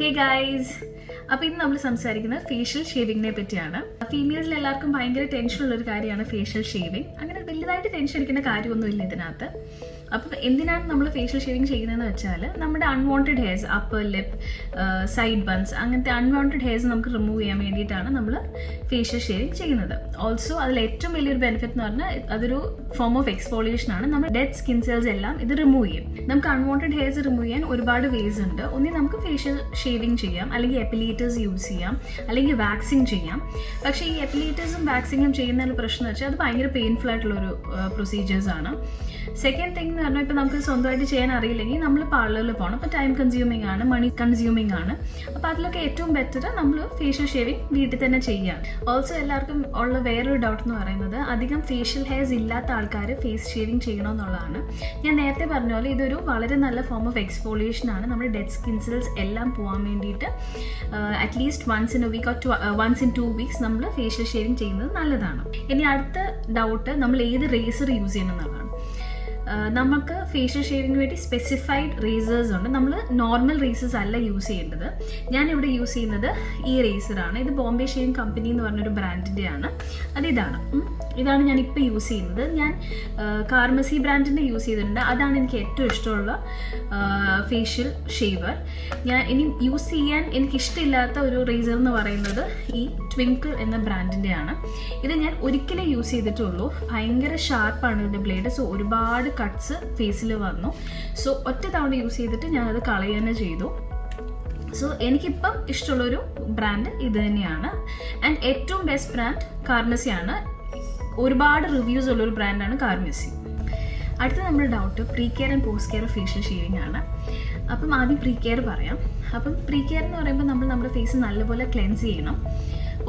Hey guys, അപ്പോൾ ഇന്ന് നമ്മൾ സംസാരിക്കുന്നത് ഫേഷ്യൽ ഷേവിങ്ങിനെ പറ്റിയാണ്. ഫീമെയിൽസിൽ എല്ലാവർക്കും ഭയങ്കര ടെൻഷനുള്ളൊരു കാര്യമാണ് ഫേഷ്യൽ ഷേവിങ്. അങ്ങനെ വലുതായിട്ട് ടെൻഷൻ അടിക്കേണ്ട കാര്യമൊന്നുമില്ല ഇതിനകത്ത്. അപ്പം എന്തിനാണ് നമ്മൾ ഫേഷ്യൽ ഷേവിങ് ചെയ്യുന്നതെന്ന് വെച്ചാൽ നമ്മുടെ unwanted hairs, upper lip, side buns, അങ്ങനത്തെ അൺവാണ്ടഡ് ഹെയർസ് നമുക്ക് റിമൂവ് ചെയ്യാൻ വേണ്ടിയിട്ടാണ് നമ്മൾ ഫേഷ്യൽ ഷേവിങ് ചെയ്യുന്നത്. ഓൾസോ അതിൽ ഏറ്റവും വലിയൊരു ബെനിഫിറ്റ് എന്ന് പറഞ്ഞാൽ അതൊരു ഫോം ഓഫ് എക്സ്ഫോളിയേഷൻ ആണ്. നമ്മുടെ ഡെഡ് സ്കിൻ സെൽസ് എല്ലാം ഇത് റിമൂവ് ചെയ്യും. നമുക്ക് അൺവാണ്ടഡ് ഹെയർസ് റിമൂവ് ചെയ്യാൻ ഒരുപാട് വേസ് ഉണ്ട്. ഒന്നി നമുക്ക് ഫേഷ്യൽ ഷേവിങ് ചെയ്യാം, അല്ലെങ്കിൽ എപ്പിലേറ്റേഴ്സ് യൂസ് ചെയ്യാം, അല്ലെങ്കിൽ വാക്സിങ് ചെയ്യാം. പക്ഷേ ഈ എപ്പിലേറ്റേഴ്സും വാക്സിങ്ങും ചെയ്യുന്നതിൽ പ്രശ്നം എന്ന് വെച്ചാൽ അത് ഭയങ്കര പെയിൻഫുൾ ആയിട്ടുള്ളൊരു പ്രൊസീജിയേഴ്സ് ആണ്. സെക്കൻഡ് തിങ് എന്ന് പറഞ്ഞാൽ ഇപ്പോൾ നമുക്ക് സ്വന്തമായിട്ട് ചെയ്യാൻ അറിയില്ലെങ്കിൽ നമ്മൾ പാർലറിൽ പോകണം. അപ്പോൾ ടൈം കൺസ്യൂമിങ് ആണ്, മണി കൺസ്യൂമിങ് ആണ്. അപ്പോൾ അതിലൊക്കെ ഏറ്റവും ബെറ്റർ നമ്മൾ ഫേഷ്യൽ ഷേവിങ് വീട്ടിൽ തന്നെ ചെയ്യാം. ഓൾസോ എല്ലാവർക്കും ഉള്ള വേറൊരു ഡൗട്ട് എന്ന് പറയുന്നത് അധികം ഫേഷ്യൽ ഹെയർസ് ഇല്ലാത്ത ആൾക്കാർ ഫേസ് ഷേവിങ് ചെയ്യണമെന്നുള്ളതാണ്. ഞാൻ നേരത്തെ പറഞ്ഞ പോലെ ഇതൊരു വളരെ നല്ല ഫോം ഓഫ് എക്സ്ഫോളിയേഷൻ ആണ്. നമ്മുടെ ഡെഡ് സ്കിൻ സെൽസ് എല്ലാം പോകാൻ വേണ്ടിയിട്ട് at least once in a week or once in 2 weeks നമ്മൾ ഫേഷ്യൽ ഷേവിങ് ചെയ്യുന്നത് നല്ലതാണ്. ഇനി അടുത്ത ഡൗട്ട്, നമ്മൾ ഏത് റേസർ യൂസ് ചെയ്യണം എന്നുള്ളതാണ്. നമുക്ക് ഫേഷ്യൽ ഷേവിങ്ങിന് വേണ്ടി സ്പെസിഫൈഡ് റേസേഴ്സ് ഉണ്ട്. നമ്മൾ നോർമൽ റേസേഴ്സ് അല്ല യൂസ് ചെയ്യേണ്ടത്. ഞാനിവിടെ യൂസ് ചെയ്യുന്നത് ഈ റേസറാണ്. ഇത് ബോംബെ ഷേവിങ് കമ്പനി എന്ന് പറഞ്ഞൊരു ബ്രാൻഡിൻ്റെ ആണ്. ഇതാണ് ഞാനിപ്പോൾ യൂസ് ചെയ്യുന്നത്. ഞാൻ കാർമസി ബ്രാൻഡിൻ്റെ യൂസ് ചെയ്തിട്ടുണ്ട്. അതാണ് എനിക്ക് ഏറ്റവും ഇഷ്ടമുള്ള ഫേഷ്യൽ ഷേവർ. ഞാൻ ഇനി യൂസ് ചെയ്യാൻ എനിക്കിഷ്ടമില്ലാത്ത ഒരു റേസർ എന്ന് പറയുന്നത് ഈ ട്വിങ്കിൾ എന്ന ബ്രാൻഡിൻ്റെ ആണ്. ഇത് ഞാൻ ഒരിക്കലേ യൂസ് ചെയ്തിട്ടുള്ളൂ. ഭയങ്കര ഷാർപ്പാണ് ഇതിൻ്റെ ബ്ലേഡ്. സോ ഒരുപാട് കട്ട്സ് ഫേസിൽ വന്നു. സോ ഒറ്റ തവണ യൂസ് ചെയ്തിട്ട് ഞാനത് കളയുക തന്നെ ചെയ്തു. സോ എനിക്കിപ്പം ഇഷ്ടമുള്ളൊരു ബ്രാൻഡ് ഇത് തന്നെയാണ്. ആൻഡ് ഏറ്റവും ബെസ്റ്റ് ബ്രാൻഡ് കാർമസിയാണ്. ഒരുപാട് റിവ്യൂസ് ഉള്ളൊരു ബ്രാൻഡാണ് കാർമസി. അടുത്ത നമ്മുടെ doubt pre care and post care facial shaving ആണ്. അപ്പം ആദ്യം പ്രീ കെയർ പറയാം. അപ്പം പ്രീ കെയർ എന്ന് പറയുമ്പോൾ നമ്മൾ നമ്മുടെ ഫേസ് നല്ലപോലെ ക്ലെൻസ് ചെയ്യണം.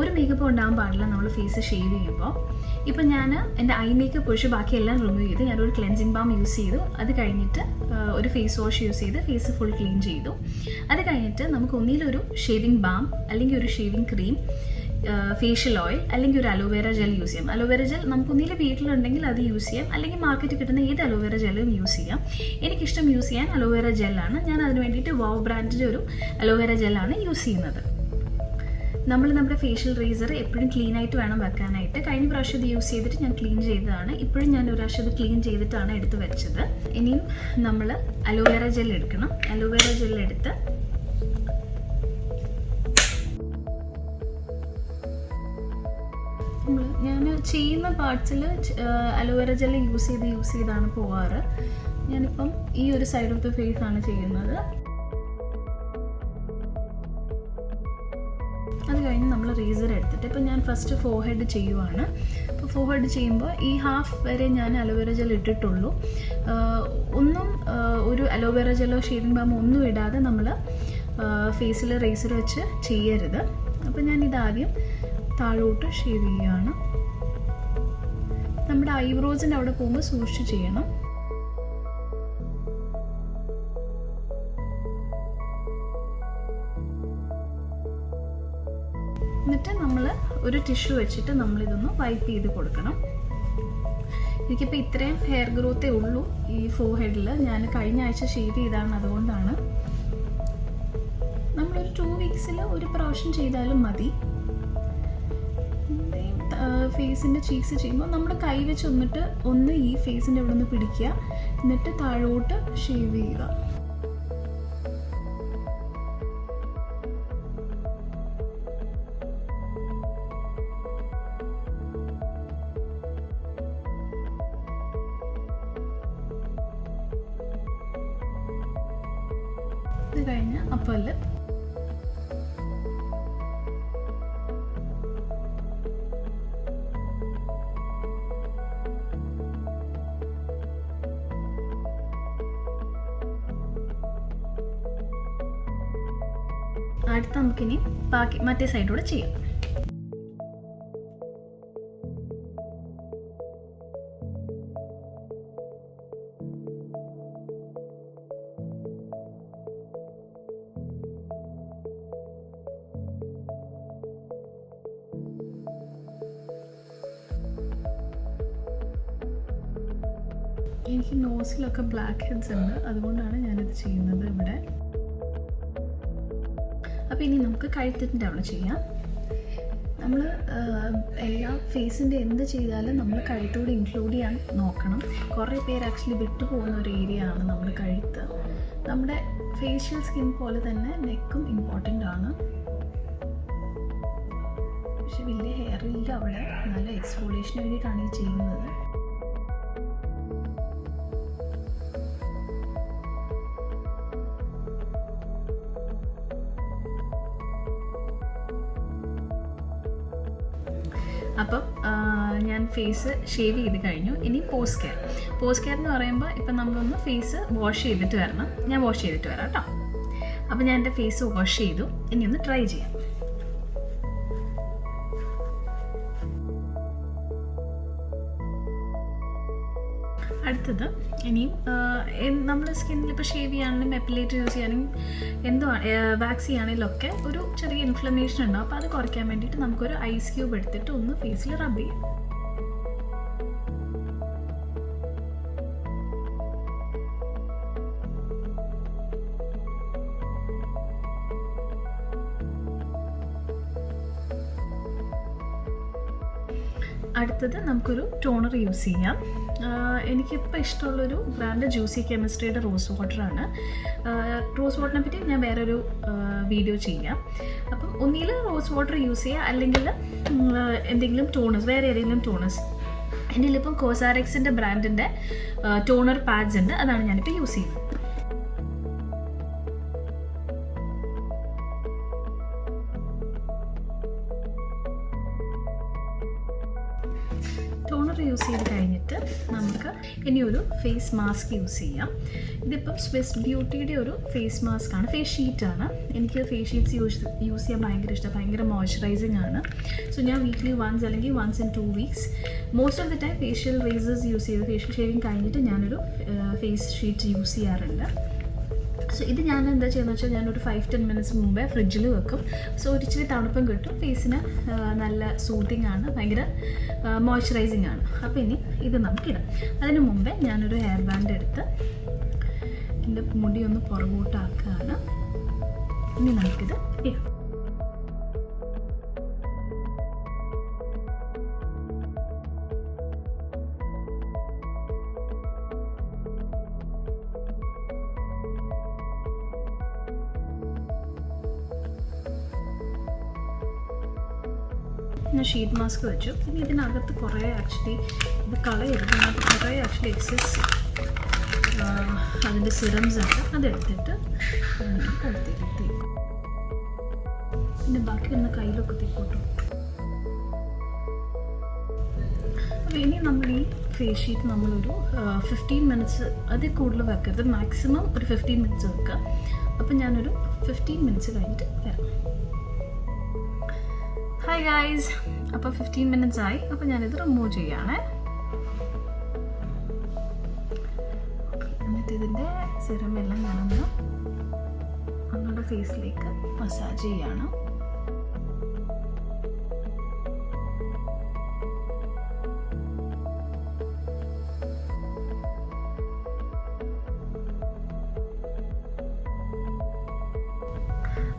ഒരു മേക്കപ്പ് ഉണ്ടാകാൻ പാടില്ല നമ്മൾ ഫേസ് ഷേവ് ചെയ്യുമ്പോൾ. ഇപ്പം ഞാൻ എൻ്റെ ഐ മേക്കപ്പ് ഒഴിച്ച് ബാക്കിയെല്ലാം റിമൂവ് ചെയ്ത് ഞാനൊരു ക്ലെൻസിങ് ബാം യൂസ് ചെയ്തു. അത് കഴിഞ്ഞിട്ട് ഒരു ഫേസ് വാഷ് യൂസ് ചെയ്ത് ഫേസ് ഫുൾ ക്ലീൻ ചെയ്തു. അത് കഴിഞ്ഞിട്ട് നമുക്ക് ഒന്നിലൊരു ഷേവിങ് ബാം, അല്ലെങ്കിൽ ഒരു ഷേവിങ് ക്രീം, ഫേഷ്യൽ ഓയിൽ, അല്ലെങ്കിൽ ഒരു അലോവേര ജെൽ യൂസ് ചെയ്യാം. അലോവേര ജെൽ നമുക്ക് ഒന്നിൽ വീട്ടിലുണ്ടെങ്കിൽ അത് യൂസ് ചെയ്യാം, അല്ലെങ്കിൽ മാർക്കറ്റിൽ കിട്ടുന്ന ഏത് അലോവേര ജെല്ലും യൂസ് ചെയ്യാം. എനിക്കിഷ്ടം യൂസ് ചെയ്യാൻ അലോവേര ജെല്ലാണ്. ഞാൻ അതിന് വേണ്ടിയിട്ട് വാവ് ബ്രാൻഡിൻ്റെ ഒരു അലോവേര ജെല്ലാണ് യൂസ് ചെയ്യുന്നത്. നമ്മൾ നമ്മുടെ ഫേഷ്യൽ റേസർ എപ്പോഴും ക്ലീൻ ആയിട്ട് വേണം വെക്കാനായിട്ട്. കഴിഞ്ഞ പ്രാവശ്യം ഇത് യൂസ് ചെയ്തിട്ട് ഞാൻ ക്ലീൻ ചെയ്തതാണ്. ഇപ്പോഴും ഞാൻ ഒരു പ്രാവശ്യം ഇത് ക്ലീൻ ചെയ്തിട്ടാണ് എടുത്ത് വെച്ചത്. ഇനിയും നമ്മൾ അലോവേര ജെൽ എടുക്കണം. അലോവേര ജെൽ എടുത്ത് ഞാൻ ചെയ്യുന്ന പാർട്സിൽ അലോവേര ജെൽ യൂസ് ചെയ്താണ് പോവാറ്. ഞാനിപ്പം ഈ ഒരു സൈഡ് ഓഫ് ദ ഫേസ് ആണ് ചെയ്യുന്നത്. അത് കഴിഞ്ഞ് നമ്മൾ റേസർ എടുത്തിട്ട് ഇപ്പം ഞാൻ ഫസ്റ്റ് ഫോർഹെഡ് ചെയ്യുവാണ്. അപ്പോൾ ഫോർഹെഡ് ചെയ്യുമ്പോൾ ഈ ഹാഫ് വരെ ഞാൻ അലോവേര ജെൽ ഇട്ടിട്ടുള്ളൂ. ഒരു അലോവേര ജെല്ലോ ഷേവിങ് ബാമോ ഒന്നും ഇടാതെ നമ്മൾ ഫേസിൽ റേസർ വെച്ച് ചെയ്യരുത്. അപ്പോൾ ഞാൻ ഇതാദ്യം താഴോട്ട് ഷേവ് ചെയ്യുകയാണ്. നമ്മുടെ ഐബ്രോസിൻ്റെ അവിടെ പോകുമ്പോൾ സൂക്ഷിച്ച് ചെയ്യണം. എന്നിട്ട് നമ്മൾ ഒരു ടിഷ്യൂ വെച്ചിട്ട് നമ്മളിതൊന്ന് വൈപ്പ് ചെയ്ത് കൊടുക്കണം. എനിക്കിപ്പോൾ ഇത്രയും ഹെയർ ഗ്രോത്തേ ഉള്ളൂ ഈ ഫോർഹെഡിൽ. ഞാൻ കഴിഞ്ഞ ആഴ്ച ഷേവ് ചെയ്താണ്, അതുകൊണ്ടാണ്. നമ്മളൊരു 2 weeks ഒരു പ്രാവശ്യം ചെയ്താലും മതി. ഫേസിൻ്റെ ചീക്സ് ചെയ്യുമ്പോൾ നമ്മുടെ കൈ വെച്ച് ഒന്ന് ഈ ഫേസിൻ്റെ ഇവിടെ നിന്ന് പിടിക്കുക, എന്നിട്ട് താഴോട്ട് ഷേവ് ചെയ്യുക. ഇത് കഴിഞ്ഞ് അപ്പർ ലിപ്പ്, അടുത്ത് നമുക്കിനി ബാക്കി മറ്റേ സൈഡൂടെ ചെയ്യാം. എനിക്ക് നോസിലൊക്കെ ബ്ലാക്ക് ഹെഡ്സ് ഉണ്ട്, അതുകൊണ്ടാണ് ഞാനിത് ചെയ്യുന്നത് ഇവിടെ. അപ്പോൾ ഇനി നമുക്ക് കഴുത്തിൻ്റെ അവിടെ ചെയ്യാം. നമ്മൾ എല്ലാ ഫേസിൻ്റെ എന്ത് ചെയ്താലും നമ്മൾ കഴുത്തോട് ഇൻക്ലൂഡ് ചെയ്യാൻ നോക്കണം. കുറേ പേര് ആക്ച്വലി വിട്ടുപോകുന്ന ഒരു ഏരിയ ആണ് നമ്മുടെ കഴുത്ത്. നമ്മുടെ ഫേഷ്യൽ സ്കിൻ പോലെ തന്നെ നെക്കും ഇമ്പോർട്ടൻ്റ് ആണ്. പക്ഷെ വലിയ ഹെയറില്ല അവിടെ, നല്ല എക്സ്ഫോളിയേഷന് വേണ്ടിയിട്ടാണ് ഈ ചെയ്യുന്നത്. അപ്പം ഞാൻ ഫേസ് ഷേവ് ചെയ്ത് കഴിഞ്ഞു. ഇനി പോസ്റ്റ് കെയർ എന്ന് പറയുമ്പോൾ ഇപ്പം നമ്മളൊന്ന് ഫേസ് വാഷ് ചെയ്തിട്ട് വരണം. ഞാൻ വാഷ് ചെയ്തിട്ട് വരാം കേട്ടോ. അപ്പം ഞാൻ എൻ്റെ ഫേസ് വാഷ് ചെയ്തു. ഇനി ഒന്ന് ട്രൈ ചെയ്യാം. അടുത്തത് ഇനിയും നമ്മൾ സ്കിന്നിൽ ഇപ്പോൾ ഷേവ് ചെയ്യാണെങ്കിലും എപ്പിലേറ്റ് യൂസ് ചെയ്യാനെങ്കിലും എന്തോ വാക്സ് ചെയ്യാണെങ്കിലും ഒക്കെ ഒരു ചെറിയ ഇൻഫ്ലമേഷൻ ഉണ്ടാവും. അപ്പോൾ അത് കുറയ്ക്കാൻ വേണ്ടിയിട്ട് നമുക്കൊരു ഐസ് ക്യൂബ് എടുത്തിട്ട് ഒന്ന് ഫേസിൽ റബ്ബ് ചെയ്യാം. അടുത്തത് നമുക്കൊരു ടോണർ യൂസ് ചെയ്യാം. എനിക്കിപ്പോൾ ഇഷ്ടമുള്ളൊരു ബ്രാൻഡ് ജ്യൂസി കെമിസ്ട്രിയുടെ റോസ് വാട്ടറാണ്. റോസ് വാട്ടറിനെ പറ്റി ഞാൻ വേറൊരു വീഡിയോ ചെയ്യാം. അപ്പം ഒന്നിൽ റോസ് വാട്ടർ യൂസ് ചെയ്യുക, അല്ലെങ്കിൽ എന്തെങ്കിലും ടോണേഴ്സ്, വേറെ ഏതെങ്കിലും ടോണേഴ്സ്. എൻ്റെ കയ്യിലിപ്പം കോസാറെക്സിൻ്റെ ബ്രാൻഡിൻ്റെ ടോണർ പാഡ്സ് ഉണ്ട്, അതാണ് ഞാനിപ്പോൾ യൂസ് ചെയ്യുന്നത്. ടോണർ യൂസ് ചെയ്ത് കഴിഞ്ഞിട്ട് നമുക്ക് ഇനിയൊരു ഫേസ് മാസ്ക് യൂസ് ചെയ്യാം. ഇതിപ്പം സ്വിസ് ബ്യൂട്ടിയുടെ ഒരു ഫേസ് മാസ്ക് ആണ്, ഫേസ് ഷീറ്റാണ്. എനിക്ക് ഫേസ് ഷീറ്റ്സ് യൂസ് ചെയ്യാൻ ഭയങ്കര ഇഷ്ടമാണ്, ഭയങ്കര മോയ്സ്ചറൈസിങ് ആണ്. സോ ഞാൻ വീക്ക്ലി വൺസ് അല്ലെങ്കിൽ once in 2 weeks most of the time facial razors use ചെയ്ത് ഫേഷ്യൽ ഷേവിങ് കഴിഞ്ഞിട്ട് ഞാനൊരു ഫേസ് ഷീറ്റ് യൂസ് ചെയ്യാറുണ്ട്. സോ ഇത് ഞാൻ എന്താ ചെയ്യുന്നത് വെച്ചാൽ ഞാനൊരു 5-10 minutes മുമ്പേ ഫ്രിഡ്ജിൽ വെക്കും. സോ ഒരിച്ചിരി തണുപ്പും കിട്ടും, ഫേസിന് നല്ല സൂത്തിങ് ആണ്, ഭയങ്കര മോയ്സ്ചറൈസിങ് ആണ്. അപ്പോൾ ഇനി ഇത് നമുക്കിടാം. അതിന് മുമ്പേ ഞാനൊരു ഹെയർ ബാൻഡ് എടുത്ത് എൻ്റെ മുടി ഒന്ന് പുറകോട്ടാക്കുകയാണ്. ഇനി നമുക്കിത് ഇടാം. ഞാൻ ഷീറ്റ് മാസ്ക് വെച്ചു. പിന്നെ ഇതിനകത്ത് കുറേ ആക്ച്വലി ഇത് കളയരുത്, ഇതിനകത്ത് കുറേ ആക്ച്വലി എക്സസ് അതിൻ്റെ സിറംസ് ഉണ്ട്, അതെടുത്തിട്ട് കഴുത്തേക്ക് തേക്കും. പിന്നെ ബാക്കി വരുന്ന കയ്യിലൊക്കെ തേക്കോട്ടും. അപ്പോൾ ഇനി നമ്മൾ ഈ ഫേസ് ഷീറ്റ് നമ്മളൊരു 15 minutes, അതിൽ കൂടുതൽ വെക്കരുത്, മാക്സിമം ഒരു 15 minutes വെക്കുക. അപ്പം ഞാനൊരു 15 minutes കഴിഞ്ഞിട്ട് വരാം. ഹായ് ഗൈസ്, അപ്പോൾ 15 minutes ആയി. അപ്പോൾ ഞാനിത് റിമൂവ് ചെയ്യാണ്. എന്നിട്ട് ഇതിൻ്റെ സിറം എല്ലാം ഞാനൊന്ന് നമ്മുടെ ഫേസിലേക്ക് മസാജ് ചെയ്യാണ്.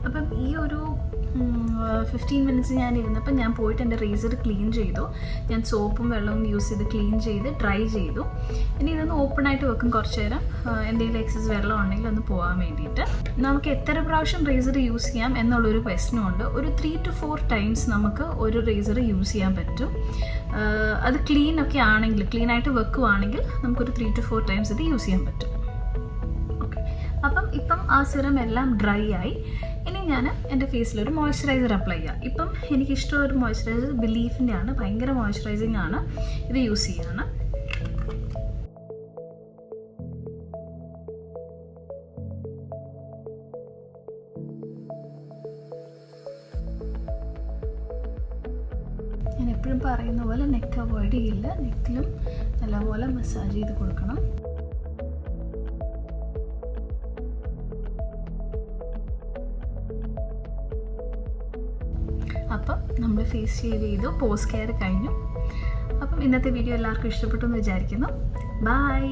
അപ്പം ഈ ഒരു 15 minutes ഞാൻ ഇരുന്നപ്പോൾ ഞാൻ പോയിട്ട് എൻ്റെ റേസർ ക്ലീൻ ചെയ്തു. ഞാൻ സോപ്പും വെള്ളവും യൂസ് ചെയ്ത് ക്ലീൻ ചെയ്ത് ഡ്രൈ ചെയ്തു. ഇനി ഇതൊന്ന് ഓപ്പണായിട്ട് വെക്കും കുറച്ച് നേരം, എന്തെങ്കിലും എക്സസ് വെള്ളം ഉണ്ടെങ്കിൽ ഒന്ന് പോകാൻ വേണ്ടിയിട്ട്. നമുക്ക് എത്ര പ്രാവശ്യം റേസർ യൂസ് ചെയ്യാം എന്നുള്ളൊരു ക്വസ്റ്റ്യനും ഉണ്ട്. ഒരു 3 to 4 times നമുക്ക് ഒരു റേസർ യൂസ് ചെയ്യാൻ പറ്റും. അത് ക്ലീനൊക്കെ ആണെങ്കിൽ, ക്ലീനായിട്ട് വെക്കുവാണെങ്കിൽ നമുക്കൊരു 3 to 4 times ഇത് യൂസ് ചെയ്യാൻ പറ്റും. ഓക്കെ, അപ്പം ഇപ്പം ആ സിറം എല്ലാം ഡ്രൈ ആയി. ഇനി ഞാൻ എൻ്റെ ഫേസിലൊരു മോയ്സ്ചറൈസർ അപ്ലൈ ചെയ്യാം. ഇപ്പം എനിക്കിഷ്ടമുള്ളൊരു മോയ്സ്ചറൈസർ ബിലീഫിൻ്റെ ആണ്, ഭയങ്കര മോയ്സ്ചറൈസിങ് ആണ്. ഇത് യൂസ് ചെയ്യാണ്. ഞാൻ എപ്പോഴും പറയുന്ന പോലെ നെക്ക് അവോയ്ഡ് ചെയ്യില്ല, നെക്കിലും നല്ലപോലെ മസാജ് ചെയ്ത് കൊടുക്കണം. അപ്പം നമ്മൾ ഫേസ് ഷേവ് ചെയ്തു, പോസ്റ്റ് കെയർ കഴിഞ്ഞു. അപ്പം ഇന്നത്തെ വീഡിയോ എല്ലാവർക്കും ഇഷ്ടപ്പെട്ടു എന്ന് വിചാരിക്കുന്നു. ബൈ.